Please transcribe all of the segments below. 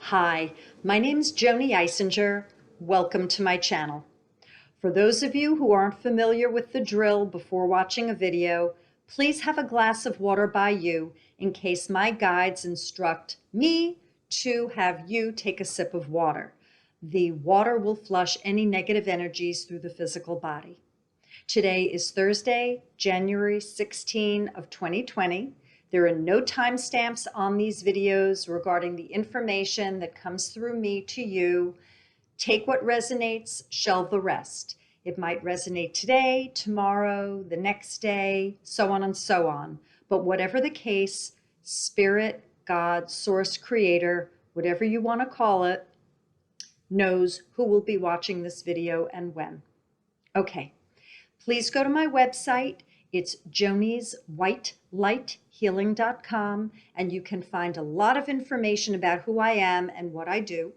Hi, my name's Joanie Eisinger. Welcome to my channel. For those of you who aren't familiar with the drill before watching a video, please have a glass of water by you in case my guides instruct me to have you take a sip of water. The water will flush any negative energies through the physical body. Today is Thursday, January 16 of 2020. There are no timestamps on these videos regarding the information that comes through me to you. Take what resonates, shelve the rest. It might resonate today, tomorrow, the next day, so on and so on. But whatever the case, Spirit, God, Source, Creator, whatever you want to call it, knows who will be watching this video and when. Okay, please go to my website. It's jonieswhitelighealing.com, and you can find a lot of information about who I am and what I do.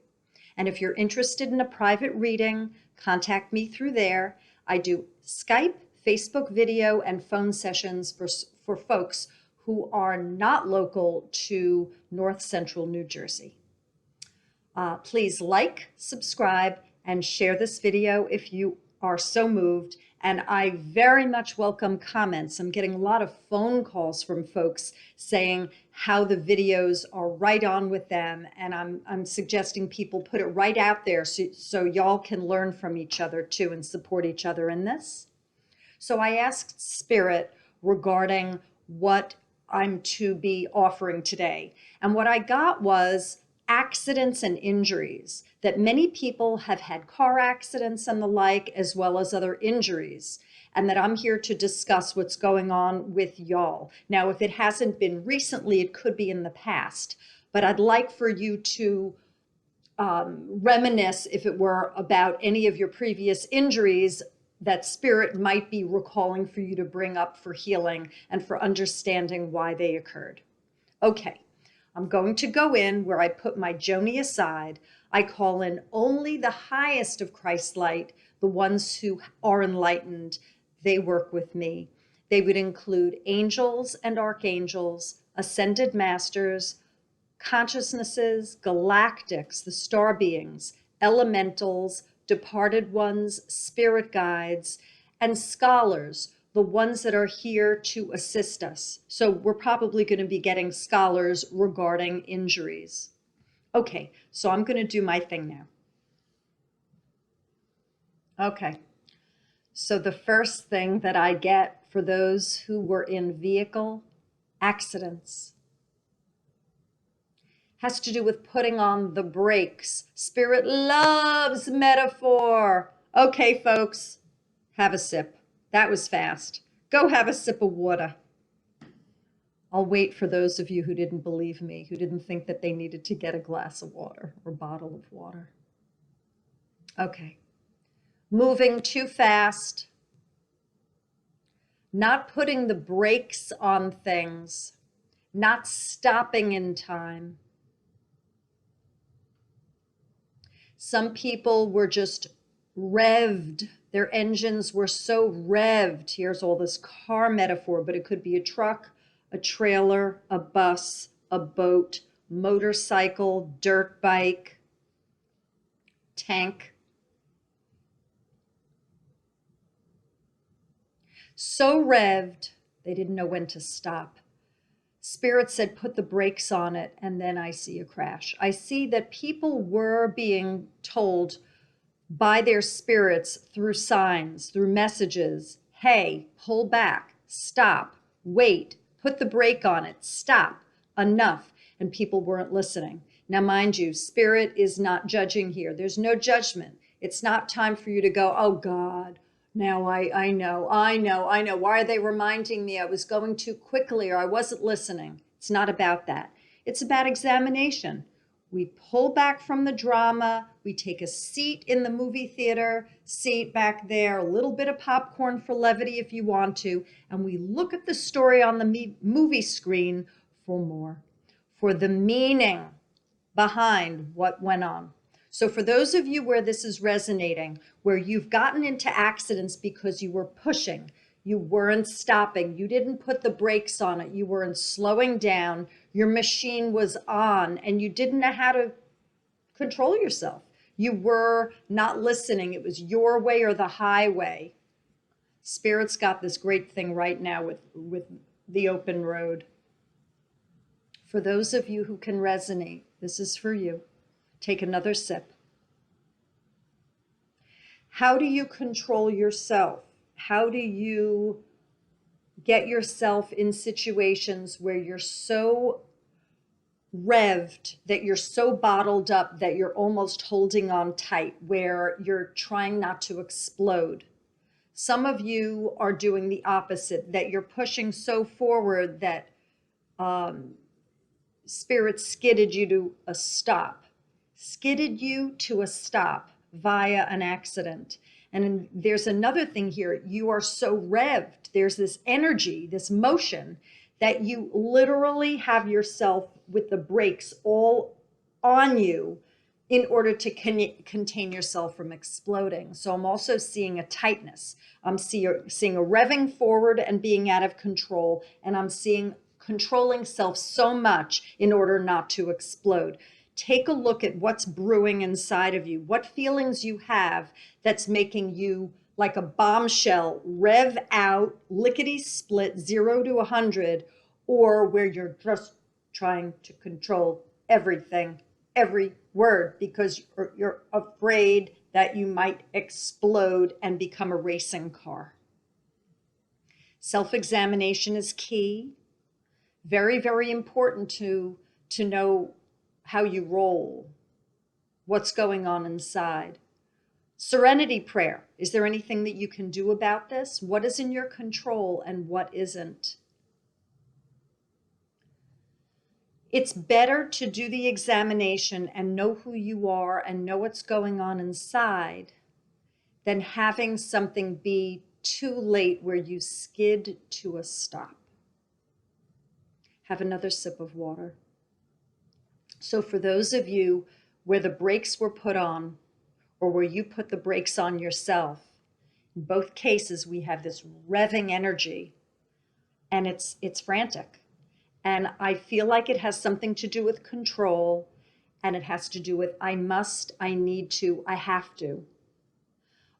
And if you're interested in a private reading, contact me through there. I do Skype, Facebook video, and phone sessions for folks who are not local to North Central New Jersey. Please like, subscribe, and share this video if you are so moved. And I very much welcome comments. I'm getting a lot of phone calls from folks saying how the videos are right on with them. And I'm suggesting people put it right out there so y'all can learn from each other too and support each other in this. So I asked Spirit regarding what I'm to be offering today. And what I got was accidents and injuries, that many people have had car accidents and the like, as well as other injuries, and that I'm here to discuss what's going on with y'all. Now, if it hasn't been recently, it could be in the past, but I'd like for you to reminisce, if it were about any of your previous injuries, that Spirit might be recalling for you to bring up for healing and for understanding why they occurred. Okay. I'm going to go in where I put my Joanie aside. I call in only the highest of Christ's light, the ones who are enlightened. They work with me. They would include angels and archangels, ascended masters, consciousnesses, galactics, the star beings, elementals, departed ones, spirit guides, and scholars, the ones that are here to assist us. So we're probably going to be getting scholars regarding injuries. Okay, so I'm going to do my thing now. Okay, so the first thing that I get for those who were in vehicle accidents has to do with putting on the brakes. Spirit loves metaphor. Okay, folks, have a sip. That was fast. Go have a sip of water. I'll wait for those of you who didn't believe me, who didn't think that they needed to get a glass of water or bottle of water. Okay. Moving too fast. Not putting the brakes on things. Not stopping in time. Some people were just revved. Their engines were so revved. Here's all this car metaphor, but it could be a truck, a trailer, a bus, a boat, motorcycle, dirt bike, tank. So revved, they didn't know when to stop. Spirit said, put the brakes on it, and then I see a crash. I see that people were being told by their spirits through signs, through messages, hey, pull back, stop, wait, put the brake on it, stop, enough. And people weren't listening. Now, mind you, Spirit is not judging here. There's no judgment. It's not time for you to go, oh God, now I know. Why are they reminding me I was going too quickly or I wasn't listening? It's not about that. It's about examination. We pull back from the drama. We take a seat in the movie theater, seat back there, a little bit of popcorn for levity if you want to, and we look at the story on the movie screen for more, for the meaning behind what went on. So for those of you where this is resonating, where you've gotten into accidents because you were pushing, you weren't stopping, you didn't put the brakes on it, you weren't slowing down, your machine was on, and you didn't know how to control yourself. You were not listening. It was your way or the highway. Spirit's got this great thing right now with the open road. For those of you who can resonate, this is for you. Take another sip. How do you control yourself? How do you get yourself in situations where you're so revved, that you're so bottled up that you're almost holding on tight, where you're trying not to explode? Some of you are doing the opposite, that you're pushing so forward that Spirit skidded you to a stop, via an accident. And there's another thing here. You are so revved. There's this energy, this motion, that you literally have yourself with the brakes all on you in order to contain yourself from exploding. So I'm also seeing a tightness. I'm seeing a revving forward and being out of control. And I'm seeing controlling self so much in order not to explode. Take a look at what's brewing inside of you, what feelings you have that's making you like a bombshell, rev out, lickety split, 0 to 100, or where you're just trying to control everything, every word, because you're afraid that you might explode and become a racing car. Self-examination is key. Very, very important to know how you roll, what's going on inside. Serenity prayer. Is there anything that you can do about this? What is in your control and what isn't? It's better to do the examination and know who you are and know what's going on inside than having something be too late where you skid to a stop. Have another sip of water. So for those of you where the brakes were put on, or where you put the brakes on yourself, in both cases we have this revving energy, and it's frantic. And I feel like it has something to do with control, and it has to do with I must, I need to, I have to.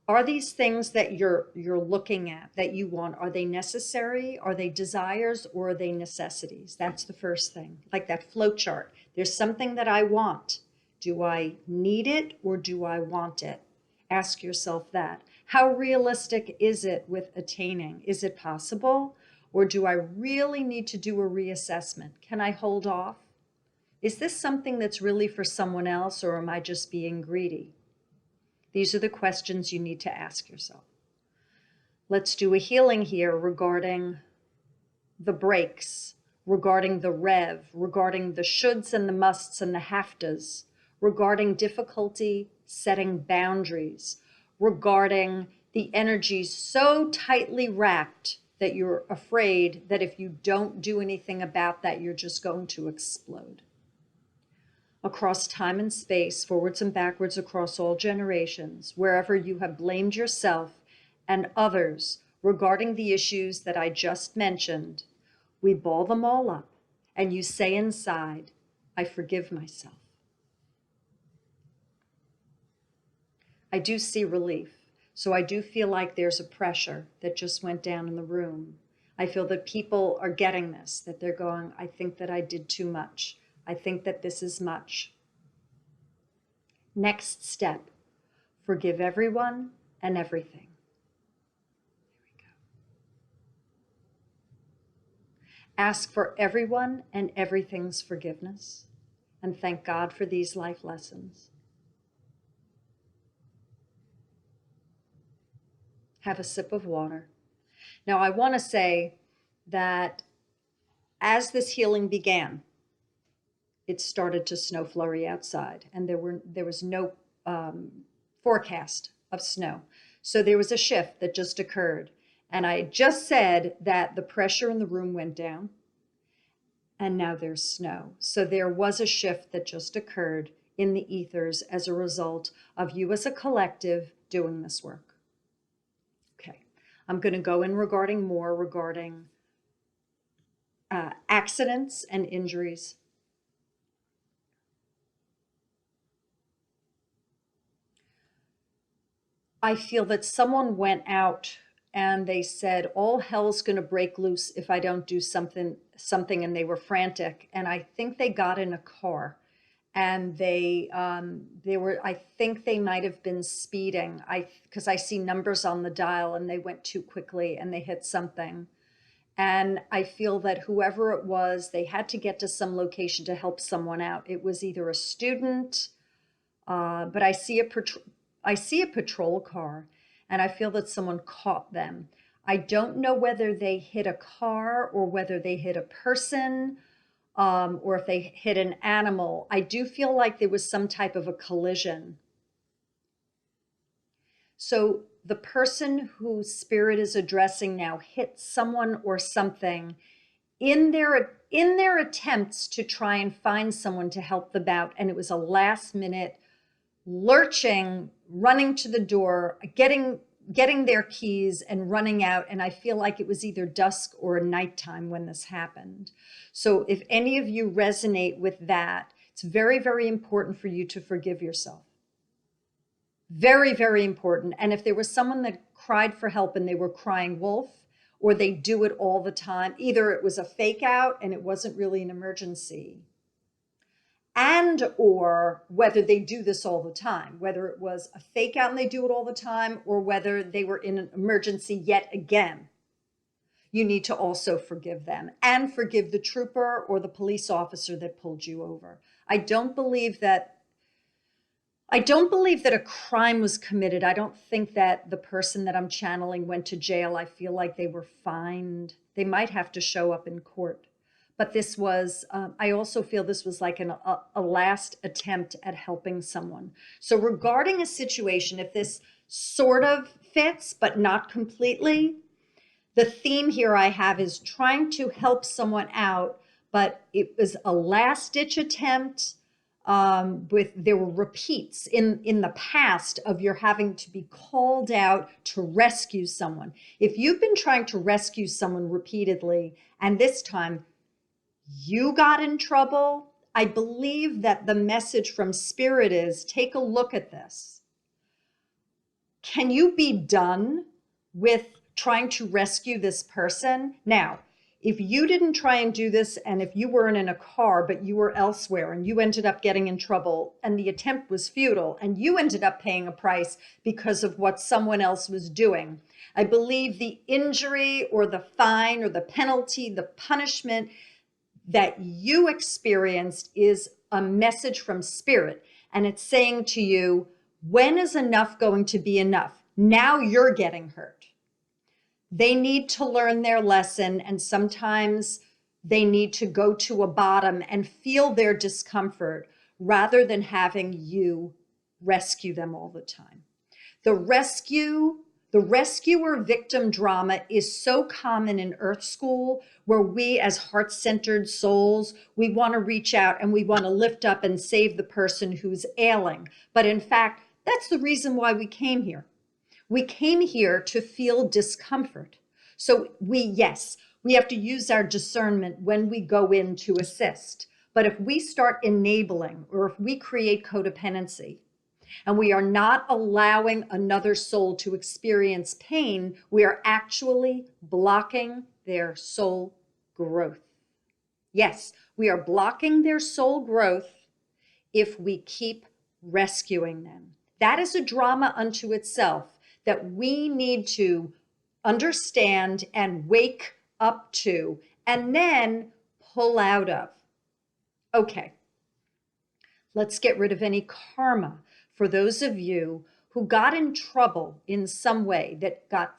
Are these things that you're looking at, that you want, are they necessary? Are they desires, or are they necessities? That's the first thing. Like that flow chart. There's something that I want. Do I need it or do I want it? Ask yourself that. How realistic is it with attaining? Is it possible? Or do I really need to do a reassessment? Can I hold off? Is this something that's really for someone else, or am I just being greedy? These are the questions you need to ask yourself. Let's do a healing here regarding the brakes, regarding the rev, regarding the shoulds and the musts and the have-tos, regarding difficulty setting boundaries, regarding the energies so tightly wrapped that you're afraid that if you don't do anything about that, you're just going to explode. Across time and space, forwards and backwards, across all generations, wherever you have blamed yourself and others regarding the issues that I just mentioned, we ball them all up and you say inside, I forgive myself. I do see relief. So I do feel like there's a pressure that just went down in the room. I feel that people are getting this, that they're going, I think that I did too much. I think that this is much. Next step, forgive everyone and everything. There we go. Ask for everyone and everything's forgiveness, and thank God for these life lessons. Have a sip of water. Now, I want to say that as this healing began, it started to snow flurry outside, and there was no forecast of snow. So there was a shift that just occurred. And I just said that the pressure in the room went down, and now there's snow. So there was a shift that just occurred in the ethers as a result of you as a collective doing this work. Okay, I'm going to go in regarding accidents and injuries. I feel that someone went out and they said, all hell's going to break loose if I don't do something, and they were frantic. And I think they got in a car and they were, I think they might have been speeding. Because I see numbers on the dial and they went too quickly and they hit something. And I feel that whoever it was, they had to get to some location to help someone out. It was either a student, but I see a patrol car, and I feel that someone caught them. I don't know whether they hit a car or whether they hit a person, or if they hit an animal. I do feel like there was some type of a collision. So the person whose spirit is addressing now hit someone or something in their attempts to try and find someone to help them out, and it was a last minute lurching, running to the door, getting their keys and running out. And I feel like it was either dusk or nighttime when this happened. So if any of you resonate with that, it's very, very important for you to forgive yourself. Very, very important. And if there was someone that cried for help and they were crying wolf, or they do it all the time, either it was a fake out and it wasn't really an emergency, and or whether they do this all the time, whether it was a fake out and they do it all the time, or whether they were in an emergency yet again, you need to also forgive them and forgive the trooper or the police officer that pulled you over. I don't believe that a crime was committed. I don't think that the person that I'm channeling went to jail. I feel like they were fined. They might have to show up in court. But this was, I also feel this was like a last attempt at helping someone. So regarding a situation, if this sort of fits, but not completely, the theme here I have is trying to help someone out, but it was a last ditch attempt. There were repeats in the past of your having to be called out to rescue someone. If you've been trying to rescue someone repeatedly, and this time you got in trouble, I believe that the message from Spirit is, take a look at this. Can you be done with trying to rescue this person? Now, if you didn't try and do this, and if you weren't in a car, but you were elsewhere and you ended up getting in trouble and the attempt was futile and you ended up paying a price because of what someone else was doing, I believe the injury or the fine or the penalty, the punishment that you experienced is a message from Spirit. And it's saying to you, when is enough going to be enough? Now you're getting hurt. They need to learn their lesson, and sometimes they need to go to a bottom and feel their discomfort rather than having you rescue them all the time. The rescuer victim drama is so common in Earth School, where we as heart-centered souls, we want to reach out and we want to lift up and save the person who's ailing. But in fact, that's the reason why we came here. We came here to feel discomfort. So we have to use our discernment when we go in to assist. But if we start enabling, or if we create codependency, and we are not allowing another soul to experience pain, we are actually blocking their soul growth. Yes, we are blocking their soul growth if we keep rescuing them. That is a drama unto itself that we need to understand and wake up to, and then pull out of. Okay, let's get rid of any karma for those of you who got in trouble in some way, that got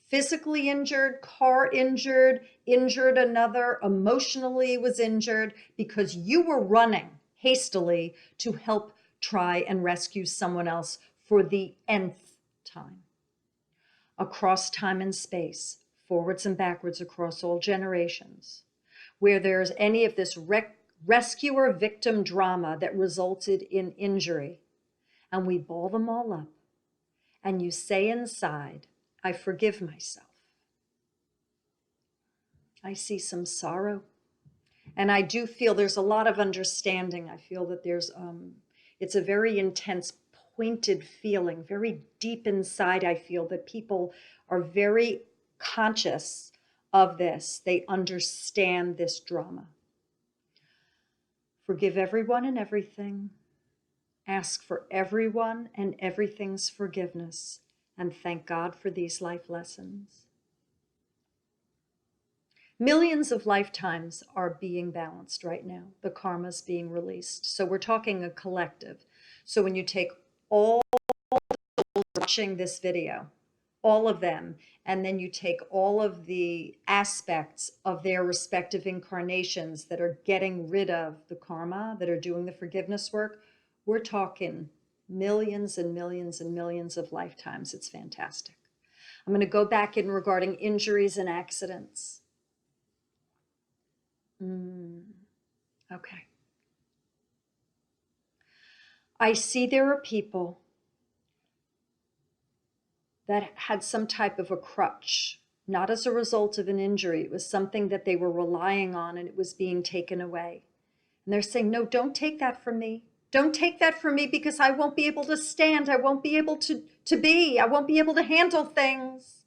physically injured, car injured, injured another, emotionally was injured because you were running hastily to help try and rescue someone else for the nth time. Across time and space, forwards and backwards across all generations, where there's any of this rescuer victim drama that resulted in injury, and we ball them all up, and you say inside, I forgive myself. I see some sorrow, and I do feel there's a lot of understanding. I feel that there's, it's a very intense pointed feeling, very deep inside. I feel that people are very conscious of this. They understand this drama. Forgive everyone and everything. Ask for everyone and everything's forgiveness, and thank God for these life lessons. Millions of lifetimes are being balanced right now. The karma's being released. So we're talking a collective. So when you take all watching this video, all of them, and then you take all of the aspects of their respective incarnations that are getting rid of the karma, that are doing the forgiveness work, we're talking millions and millions and millions of lifetimes. It's fantastic. I'm going to go back in regarding injuries and accidents. Okay. I see there are people that had some type of a crutch, not as a result of an injury. It was something that they were relying on and it was being taken away. And they're saying, no, don't take that from me. Don't take that from me because I won't be able to stand. I won't be able to be. I won't be able to handle things.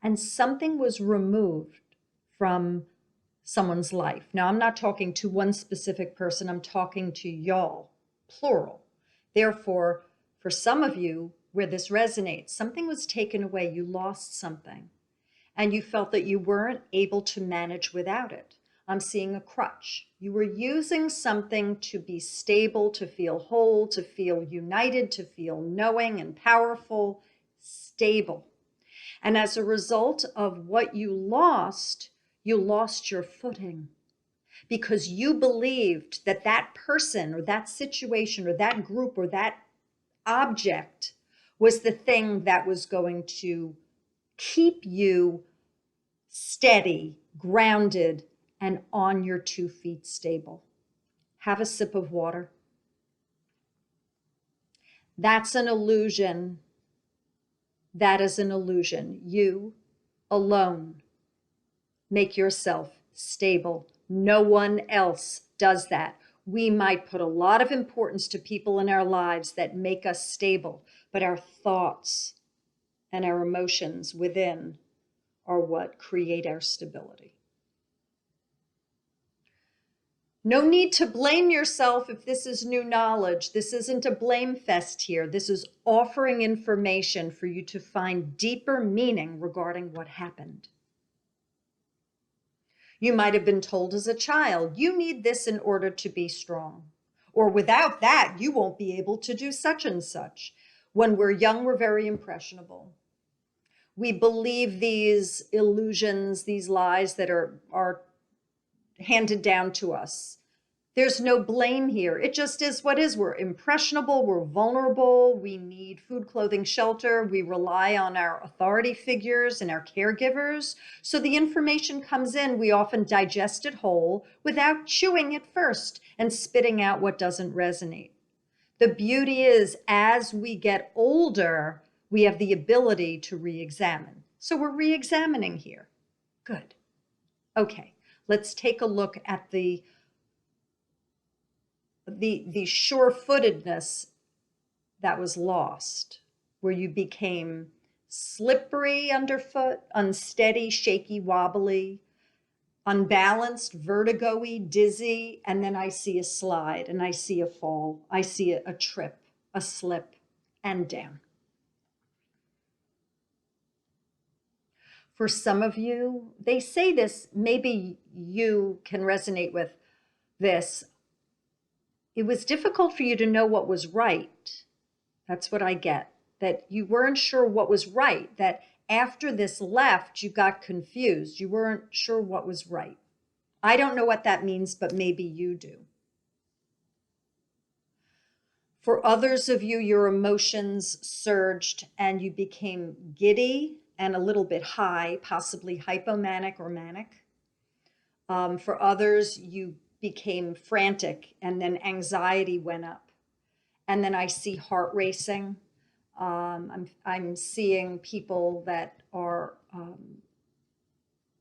And something was removed from someone's life. Now, I'm not talking to one specific person. I'm talking to y'all, plural. Therefore, for some of you where this resonates, something was taken away. You lost something and you felt that you weren't able to manage without it. I'm seeing a crutch. You were using something to be stable, to feel whole, to feel united, to feel knowing and powerful, stable. And as a result of what you lost your footing because you believed that that person or that situation or that group or that object was the thing that was going to keep you steady, grounded, and on your 2 feet stable. Have a sip of water. That's an illusion. That is an illusion. You alone make yourself stable. No one else does that. We might put a lot of importance to people in our lives that make us stable, but our thoughts and our emotions within are what create our stability. No need to blame yourself if this is new knowledge. This isn't a blame fest here. This is offering information for you to find deeper meaning regarding what happened. You might have been told as a child, you need this in order to be strong. Or without that, you won't be able to do such and such. When we're young, we're very impressionable. We believe these illusions, these lies that are handed down to us. There's no blame here. It just is what is. We're impressionable, we're vulnerable, we need food, clothing, shelter, we rely on our authority figures and our caregivers. So the information comes in, we often digest it whole without chewing it first and spitting out what doesn't resonate. The beauty is, as we get older, we have the ability to re-examine. So we're re-examining here. Good. Okay, let's take a look at the sure-footedness that was lost, where you became slippery underfoot, unsteady, shaky, wobbly, unbalanced, vertigo-y, dizzy, and then I see a slide and I see a fall. I see a trip, a slip, and down. For some of you, they say this, maybe you can resonate with this. It was difficult for you to know what was right. That's what I get, that you weren't sure what was right, that after this left, you got confused. You weren't sure what was right. I don't know what that means, but maybe you do. For others of you, your emotions surged and you became giddy and a little bit high, possibly hypomanic or manic. For others, you became frantic and then anxiety went up. And then I see heart racing. I'm seeing people that are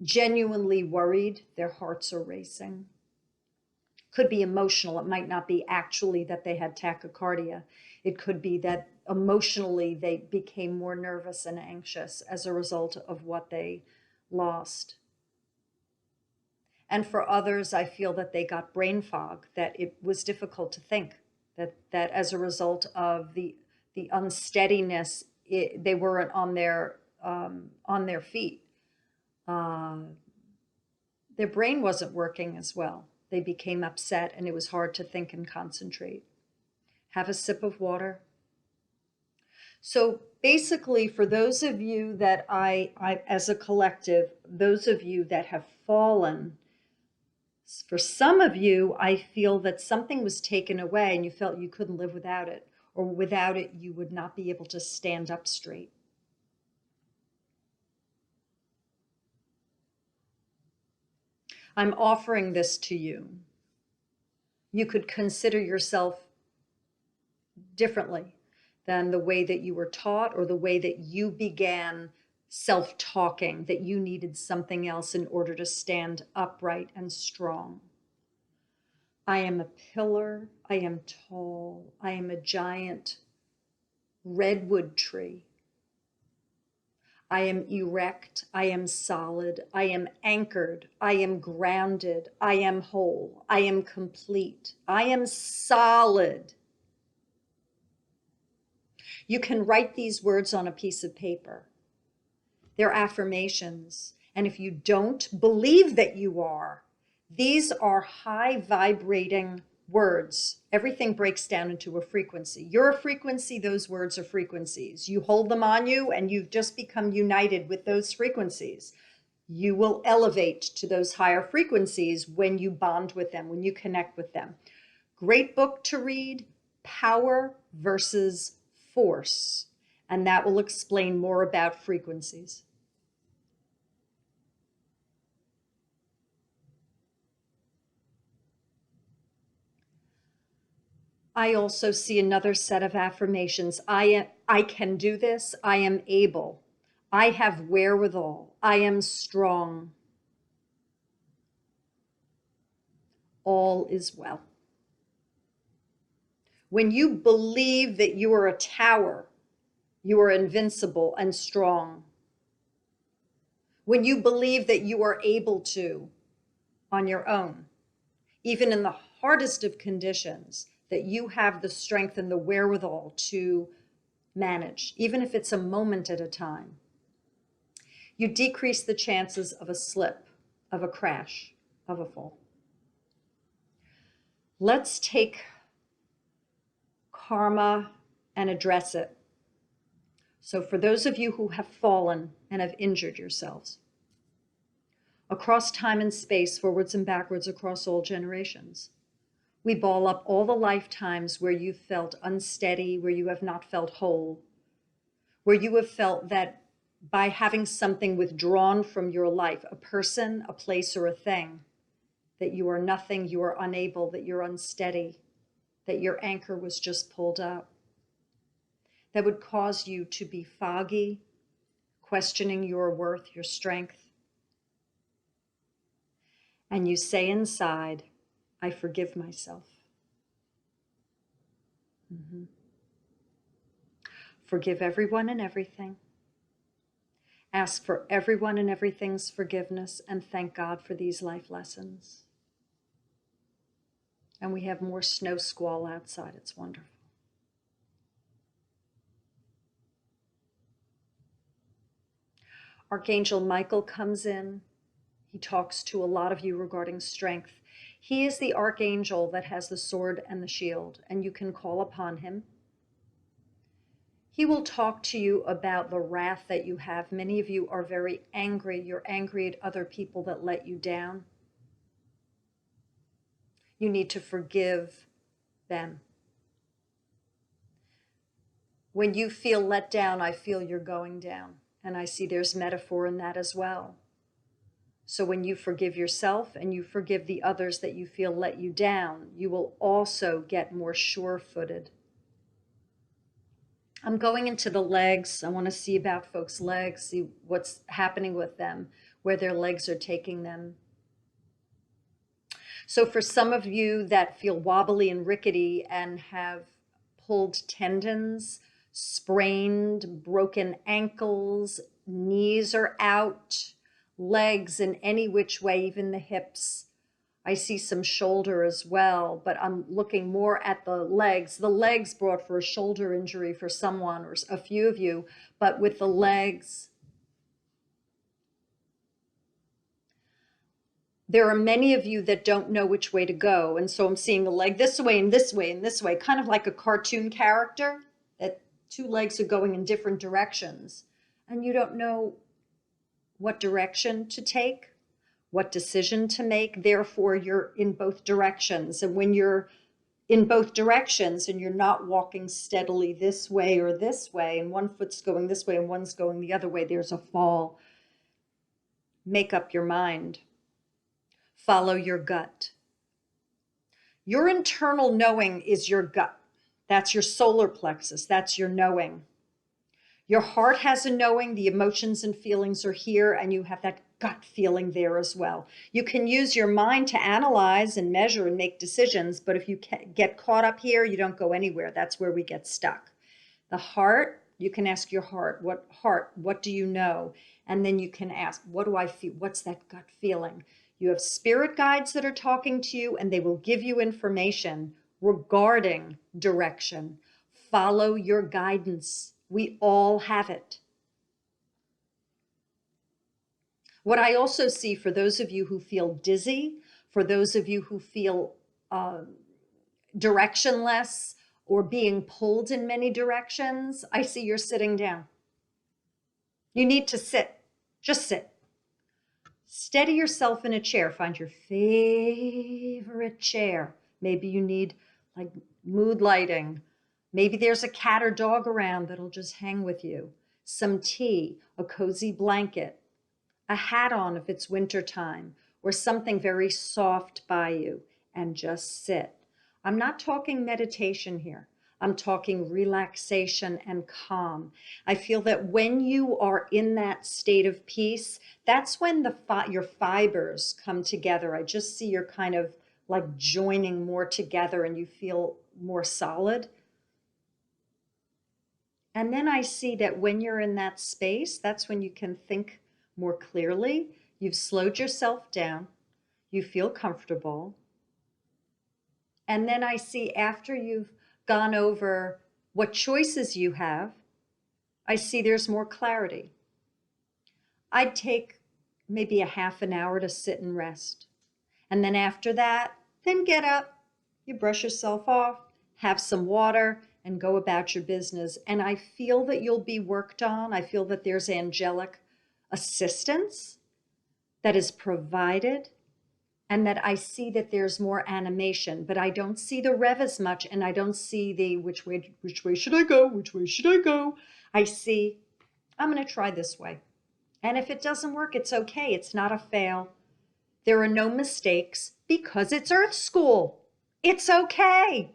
genuinely worried. Their hearts are racing. Could be emotional. It might not be actually that they had tachycardia. It could be that emotionally they became more nervous and anxious as a result of what they lost. And for others, I feel that they got brain fog, that it was difficult to think, that as a result of the unsteadiness, they weren't on their feet. Their brain wasn't working as well. They became upset and it was hard to think and concentrate. Have a sip of water. So basically, for those of you that I as a collective, those of you that have fallen, for some of you, I feel that something was taken away and you felt you couldn't live without it, or without it, you would not be able to stand up straight. I'm offering this to you. You could consider yourself differently than the way that you were taught or the way that you began self-talking, that you needed something else in order to stand upright and strong. I am a pillar. I am tall. I am a giant redwood tree. I am erect. I am solid. I am anchored. I am grounded. I am whole. I am complete. I am solid. You can write these words on a piece of paper. They're affirmations. And if you don't believe that you are, these are high vibrating words. Everything breaks down into a frequency. You're a frequency, those words are frequencies. You hold them on you and you've just become united with those frequencies. You will elevate to those higher frequencies when you bond with them, when you connect with them. Great book to read, Power versus Force. And that will explain more about frequencies. I also see another set of affirmations. I can do this. I am able. I have wherewithal. I am strong. All is well. When you believe that you are a tower, you are invincible and strong. When you believe that you are able to, on your own, even in the hardest of conditions, that you have the strength and the wherewithal to manage, even if it's a moment at a time. You decrease the chances of a slip, of a crash, of a fall. Let's take karma and address it. So for those of you who have fallen and have injured yourselves, across time and space, forwards and backwards, across all generations, we ball up all the lifetimes where you felt unsteady, where you have not felt whole, where you have felt that by having something withdrawn from your life, a person, a place, or a thing, that you are nothing, you are unable, that you're unsteady, that your anchor was just pulled up. That would cause you to be foggy, questioning your worth, your strength. And you say inside, I forgive myself. Mm-hmm. Forgive everyone and everything. Ask for everyone and everything's forgiveness and thank God for these life lessons. And we have more snow squall outside. It's wonderful. Archangel Michael comes in. He talks to a lot of you regarding strength. He is the archangel that has the sword and the shield, and you can call upon him. He will talk to you about the wrath that you have. Many of you are very angry. You're angry at other people that let you down. You need to forgive them. When you feel let down, I feel you're going down. And I see there's metaphor in that as well. So when you forgive yourself and you forgive the others that you feel let you down, you will also get more sure-footed. I'm going into the legs. I want to see about folks' legs, see what's happening with them, where their legs are taking them. So for some of you that feel wobbly and rickety and have pulled tendons, sprained, broken ankles, knees are out, legs in any which way, even the hips. I see some shoulder as well, but I'm looking more at the legs. The legs brought for a shoulder injury for someone or a few of you, but with the legs, there are many of you that don't know which way to go. And so I'm seeing a leg this way and this way and this way, kind of like a cartoon character, that two legs are going in different directions. And you don't know what direction to take, what decision to make. Therefore, you're in both directions. And when you're in both directions and you're not walking steadily this way or this way, and one foot's going this way and one's going the other way, there's a fall. Make up your mind. Follow your gut. Your internal knowing is your gut. That's your solar plexus. That's your knowing. Your heart has a knowing. The emotions and feelings are here, and you have that gut feeling there as well. You can use your mind to analyze and measure and make decisions, but if you get caught up here, you don't go anywhere. That's where we get stuck. The heart, you can ask your heart, what do you know? And then you can ask, what do I feel? What's that gut feeling? You have spirit guides that are talking to you, and they will give you information regarding direction. Follow your guidance. We all have it. What I also see for those of you who feel dizzy, for those of you who feel directionless or being pulled in many directions, I see you're sitting down. You need to sit. Just sit. Steady yourself in a chair. Find your favorite chair. Maybe you need like mood lighting. Maybe there's a cat or dog around that'll just hang with you. Some tea, a cozy blanket, a hat on if it's winter time, or something very soft by you, and just sit. I'm not talking meditation here. I'm talking relaxation and calm. I feel that when you are in that state of peace, that's when your fibers come together. I just see you're kind of like joining more together and you feel more solid. And then I see that when you're in that space, that's when you can think more clearly. You've slowed yourself down. You feel comfortable. And then I see after you've gone over what choices you have, I see there's more clarity. I'd take maybe a half an hour to sit and rest. And then after that, then get up, you brush yourself off, have some water, and go about your business. And I feel that you'll be worked on. I feel that there's angelic assistance that is provided, and that I see that there's more animation, but I don't see the rev as much, and I don't see the which way should I go? Which way should I go? I see, I'm going to try this way. And if it doesn't work, it's okay. It's not a fail. There are no mistakes because it's Earth School. It's okay.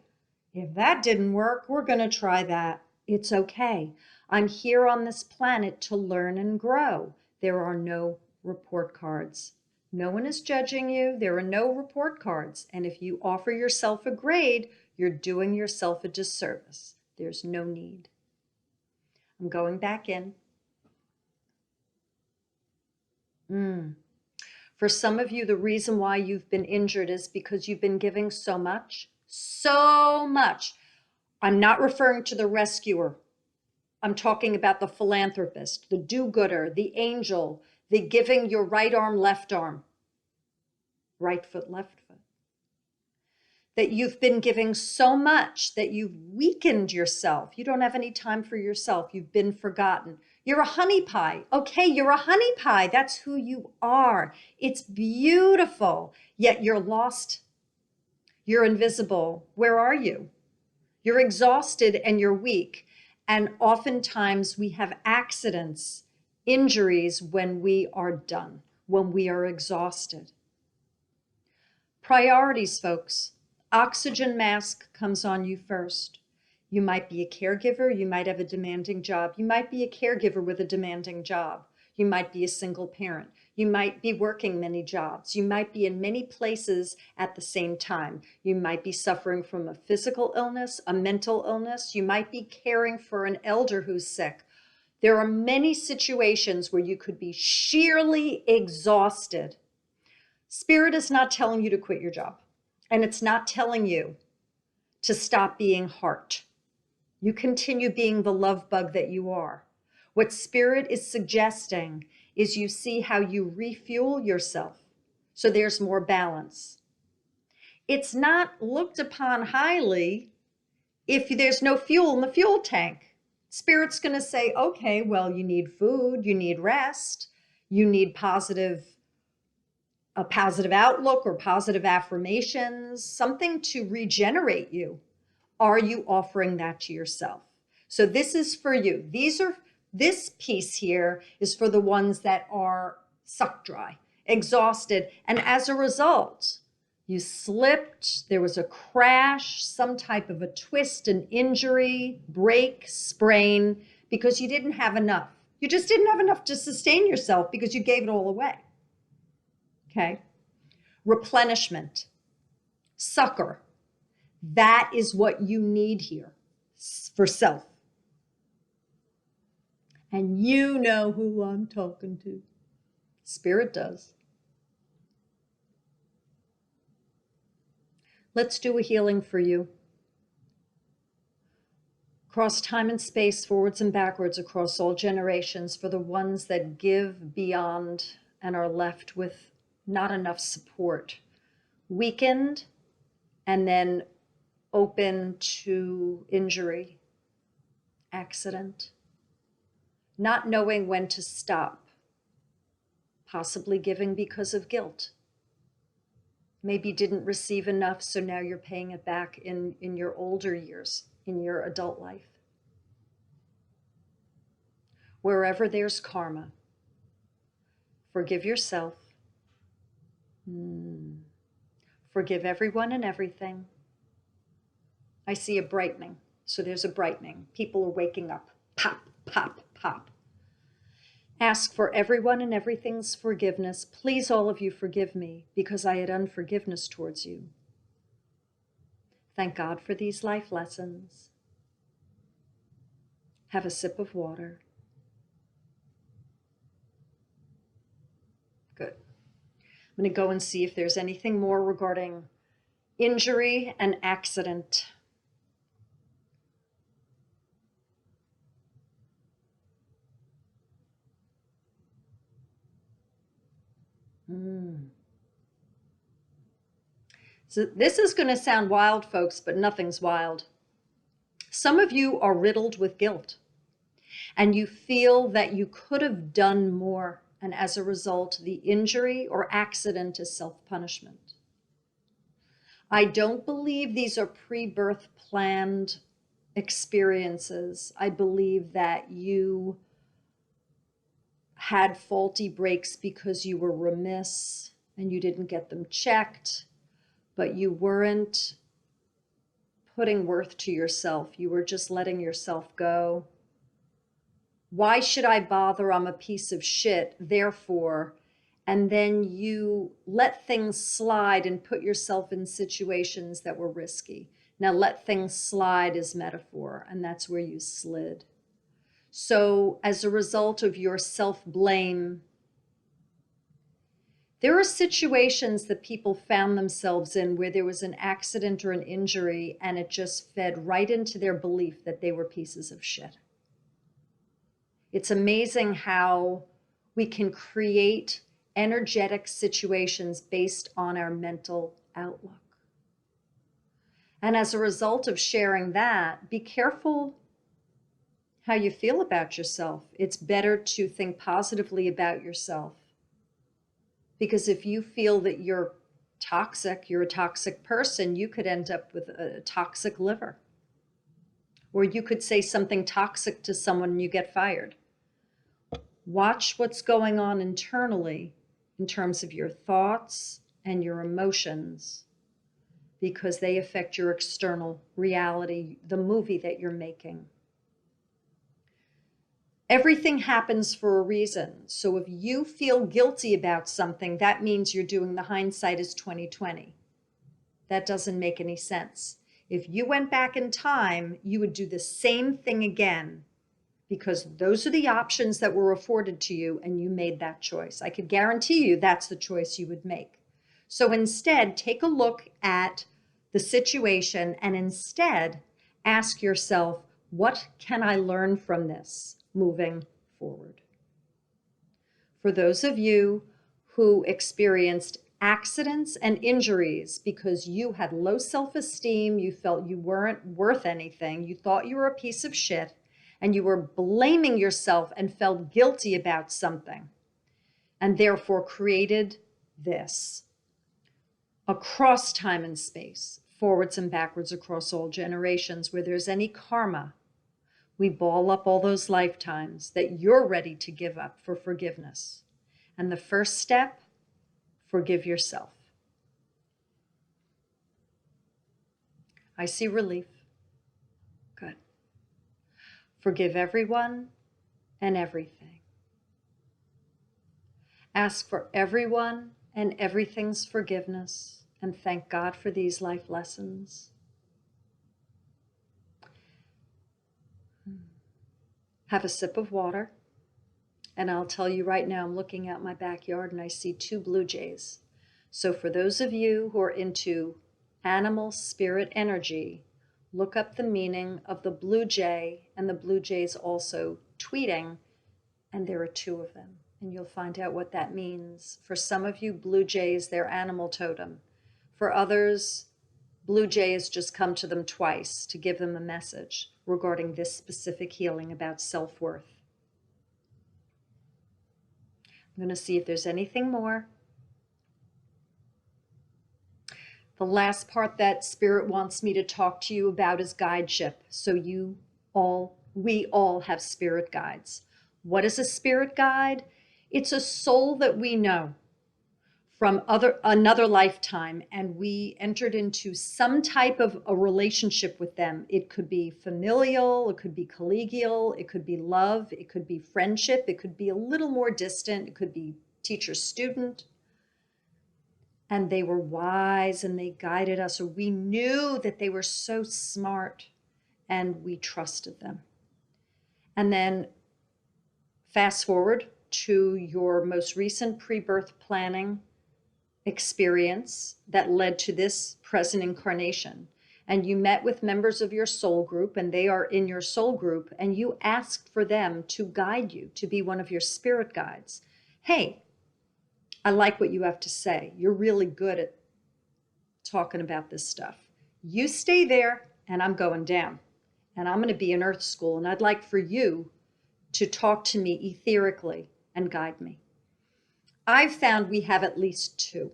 If that didn't work, we're going to try that. It's okay. I'm here on this planet to learn and grow. There are no report cards. No one is judging you. There are no report cards. And if you offer yourself a grade, you're doing yourself a disservice. There's no need. I'm going back in. For some of you, the reason why you've been injured is because you've been giving so much. So much. I'm not referring to the rescuer. I'm talking about the philanthropist, the do-gooder, the angel, the giving your right arm, left arm, right foot, left foot. That you've been giving so much that you've weakened yourself. You don't have any time for yourself. You've been forgotten. You're a honey pie. Okay, you're a honey pie. That's who you are. It's beautiful, yet you're lost. You're invisible. Where are you? You're exhausted and you're weak. And oftentimes we have accidents, injuries when we are done, when we are exhausted. Priorities, folks. Oxygen mask comes on you first. You might be a caregiver. You might have a demanding job. You might be a caregiver with a demanding job. You might be a single parent. You might be working many jobs. You might be in many places at the same time. You might be suffering from a physical illness, a mental illness. You might be caring for an elder who's sick. There are many situations where you could be sheerly exhausted. Spirit is not telling you to quit your job, and it's not telling you to stop being heart. You continue being the love bug that you are. What Spirit is suggesting is you see how you refuel yourself so there's more balance. It's not looked upon highly if there's no fuel in the fuel tank. Spirit's going to say, okay, well, you need food, you need rest, you need a positive outlook or positive affirmations, something to regenerate you. Are you offering that to yourself? So this is for you. This piece here is for the ones that are sucked dry, exhausted, and as a result, you slipped, there was a crash, some type of a twist, an injury, break, sprain, because you didn't have enough. You just didn't have enough to sustain yourself because you gave it all away. Okay? Replenishment, succor. That is what you need here for self. And you know who I'm talking to. Spirit does. Let's do a healing for you. Across time and space, forwards and backwards, across all generations, for the ones that give beyond and are left with not enough support. Weakened and then open to injury, accident. Not knowing when to stop, possibly giving because of guilt. Maybe didn't receive enough, so now you're paying it back in your older years, in your adult life. Wherever there's karma, forgive yourself. Forgive everyone and everything. I see a brightening, so there's a brightening. People are waking up. Pop, pop, pop. Ask for everyone and everything's forgiveness. Please, all of you, forgive me because I had unforgiveness towards you. Thank God for these life lessons. Have a sip of water. Good. I'm going to go and see if there's anything more regarding injury and accident. So this is going to sound wild, folks, but nothing's wild. Some of you are riddled with guilt, and you feel that you could have done more, and as a result, the injury or accident is self-punishment. I don't believe these are pre-birth planned experiences. I believe that you had faulty brakes because you were remiss and you didn't get them checked, but you weren't putting worth to yourself. You were just letting yourself go. Why should I bother? I'm a piece of shit, therefore. And then you let things slide and put yourself in situations that were risky. Now, let things slide is metaphor, and that's where you slid. So as a result of your self-blame, there are situations that people found themselves in where there was an accident or an injury, and it just fed right into their belief that they were pieces of shit. It's amazing how we can create energetic situations based on our mental outlook. And as a result of sharing that, be careful how you feel about yourself. It's better to think positively about yourself. Because if you feel that you're a toxic person, you could end up with a toxic liver. Or you could say something toxic to someone and you get fired. Watch what's going on internally in terms of your thoughts and your emotions, because they affect your external reality, the movie that you're making. Everything happens for a reason. So if you feel guilty about something, that means you're doing the hindsight is 2020. That doesn't make any sense. If you went back in time, you would do the same thing again, because those are the options that were afforded to you and you made that choice. I could guarantee you that's the choice you would make. So instead, take a look at the situation and instead ask yourself, what can I learn from this moving forward? For those of you who experienced accidents and injuries because you had low self-esteem, you felt you weren't worth anything, you thought you were a piece of shit, and you were blaming yourself and felt guilty about something, and therefore created this across time and space, forwards and backwards across all generations, where there's any karma, we ball up all those lifetimes that you're ready to give up for forgiveness. And the first step, forgive yourself. I see relief. Good. Forgive everyone and everything. Ask for everyone and everything's forgiveness and thank God for these life lessons. Have a sip of water. And I'll tell you right now, I'm looking out my backyard and I see 2 blue jays. So for those of you who are into animal spirit energy, look up the meaning of the blue jay and the blue jays also tweeting, and there are 2 of them. And you'll find out what that means. For some of you, blue jay is their animal totem. For others, blue jay has just come to them twice to give them a message regarding this specific healing about self-worth. I'm going to see if there's anything more. The last part that Spirit wants me to talk to you about is guideship. So we all have spirit guides. What is a spirit guide? It's a soul that we know from another lifetime, and we entered into some type of a relationship with them. It could be familial, it could be collegial, it could be love, it could be friendship, it could be a little more distant, it could be teacher-student. And they were wise and they guided us, or we knew that they were so smart and we trusted them. And then fast forward to your most recent pre-birth planning experience that led to this present incarnation. And you met with members of your soul group, and they are in your soul group, and you asked for them to guide you, to be one of your spirit guides. Hey, I like what you have to say. You're really good at talking about this stuff. You stay there, and I'm going down. And I'm going to be in Earth School, and I'd like for you to talk to me etherically and guide me. I've found we have at least 2.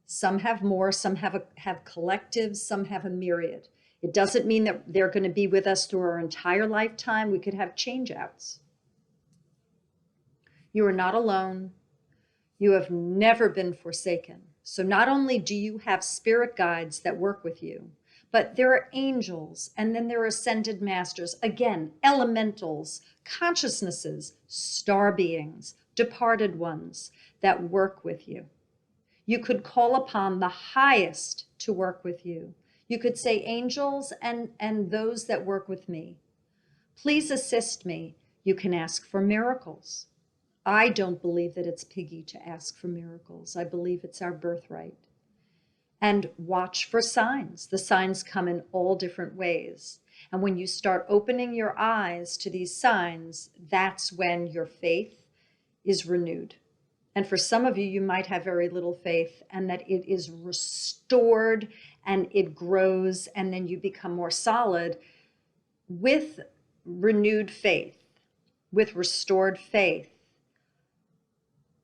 Some have more, some have collectives, some have a myriad. It doesn't mean that they're going to be with us through our entire lifetime. We could have change-outs. You are not alone. You have never been forsaken. So not only do you have spirit guides that work with you, but there are angels, and then there are ascended masters, again, elementals, consciousnesses, star beings, departed ones that work with you. You could call upon the highest to work with you. You could say, angels and those that work with me, please assist me. You can ask for miracles. I don't believe that it's piggy to ask for miracles. I believe it's our birthright. And watch for signs. The signs come in all different ways. And when you start opening your eyes to these signs, that's when your faith is renewed. And for some of you, you might have very little faith, and that it is restored and it grows, and then you become more solid with renewed faith, with restored faith.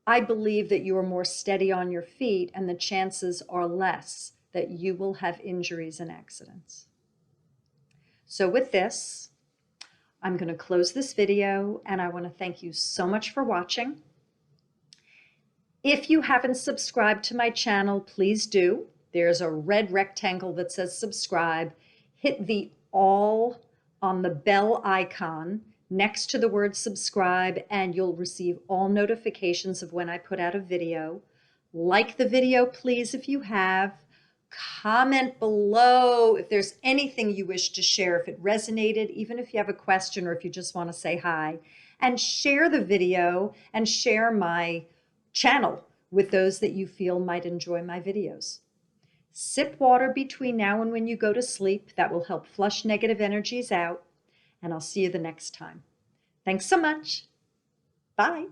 I believe that you are more steady on your feet, and the chances are less that you will have injuries and accidents. So with this, I'm going to close this video, and I want to thank you so much for watching. If you haven't subscribed to my channel, please do. There's a red rectangle that says subscribe. Hit the all on the bell icon. next to the word subscribe, and you'll receive all notifications of when I put out a video. Like the video, please, if you have. Comment below if there's anything you wish to share, if it resonated, even if you have a question or if you just want to say hi. And share the video and share my channel with those that you feel might enjoy my videos. Sip water between now and when you go to sleep. That will help flush negative energies out. And I'll see you the next time. Thanks so much. Bye.